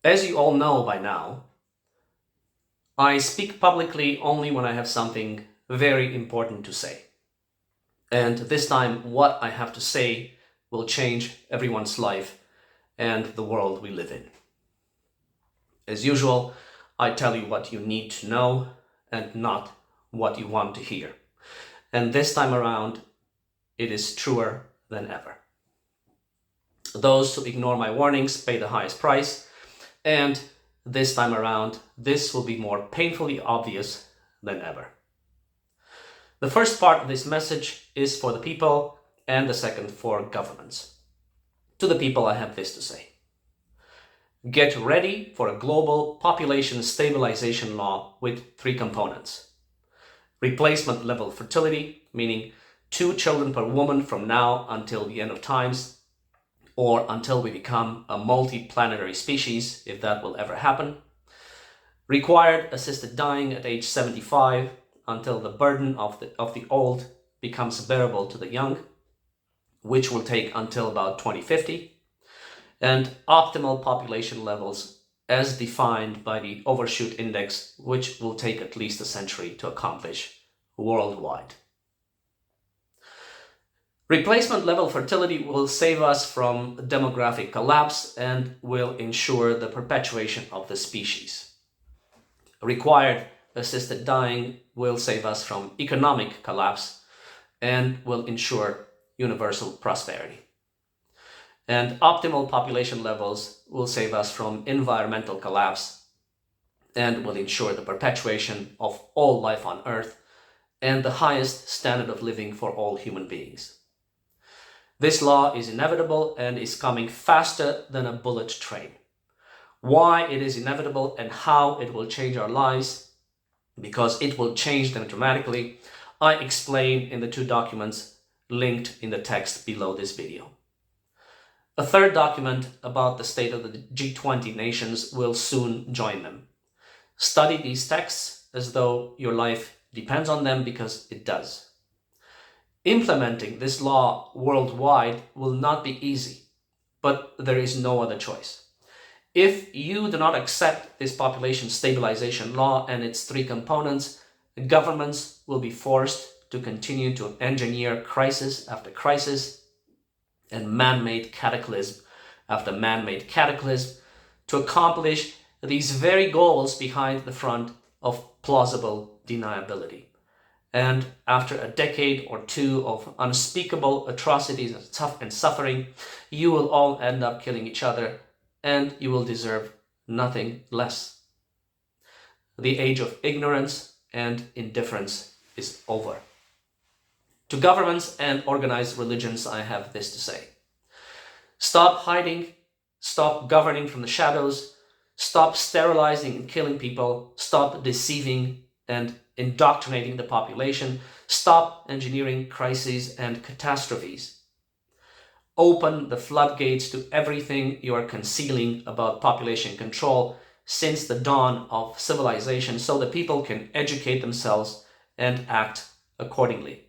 As you all know by now, I speak publicly only when I have something very important to say. And this time, what I have to say will change everyone's life and the world we live in. As usual, I tell you what you need to know and not what you want to hear. And this time around, it is truer than ever. Those who ignore my warnings pay the highest price, and this time around, this will be more painfully obvious than ever. The first part of this message is for the people, and the second for governments. To the people, I have this to say. Get ready for a global population stabilization law with 3 components. Replacement level fertility, meaning 2 children per woman from now until the end of times, or until we become a multi-planetary species, if that will ever happen. Required assisted dying at age 75 until the burden of the old becomes bearable to the young, which will take until about 2050. And optimal population levels as defined by the overshoot index, which will take at least a century to accomplish worldwide. Replacement level fertility will save us from demographic collapse and will ensure the perpetuation of the species. Required assisted dying will save us from economic collapse and will ensure universal prosperity. And optimal population levels will save us from environmental collapse and will ensure the perpetuation of all life on Earth and the highest standard of living for all human beings. This law is inevitable and is coming faster than a bullet train. Why it is inevitable and how it will change our lives, because it will change them dramatically, I explain in the 2 documents linked in the text below this video. A 3rd document about the state of the G20 nations will soon join them. Study these texts as though your life depends on them, because it does. Implementing this law worldwide will not be easy, but there is no other choice. If you do not accept this population stabilization law and its 3 components, governments will be forced to continue to engineer crisis after crisis and man-made cataclysm after man-made cataclysm to accomplish these very goals behind the front of plausible deniability. And after a decade or 2 of unspeakable atrocities and suffering, you will all end up killing each other, and you will deserve nothing less. The age of ignorance and indifference is over. To governments and organized religions, I have this to say. Stop hiding, stop governing from the shadows, stop sterilizing and killing people, stop deceiving and indoctrinating the population, stop engineering crises and catastrophes. Open the floodgates to everything you are concealing about population control since the dawn of civilization, so that people can educate themselves and act accordingly.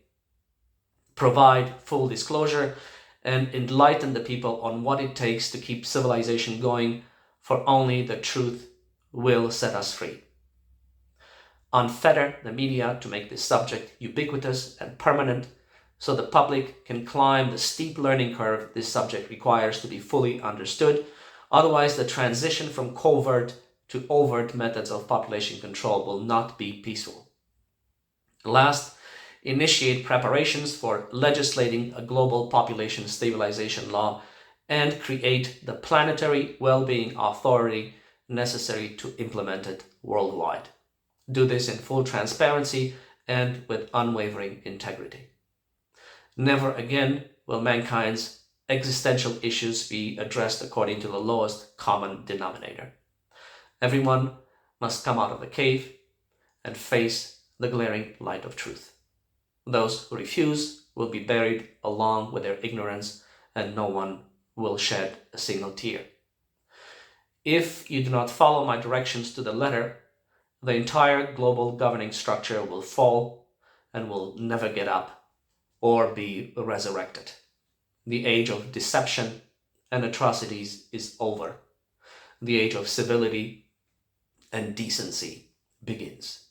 Provide full disclosure and enlighten the people on what it takes to keep civilization going, for only the truth will set us free. Unfetter the media to make this subject ubiquitous and permanent, so the public can climb the steep learning curve this subject requires to be fully understood. Otherwise, the transition from covert to overt methods of population control will not be peaceful. Last, initiate preparations for legislating a global population stabilization law and create the planetary well-being authority necessary to implement it worldwide. Do this in full transparency and with unwavering integrity. Never again will mankind's existential issues be addressed according to the lowest common denominator. Everyone must come out of the cave and face the glaring light of truth. Those who refuse will be buried along with their ignorance, and no one will shed a single tear. If you do not follow my directions to the letter, the entire global governing structure will fall and will never get up or be resurrected. The age of deception and atrocities is over. the age of civility and decency begins.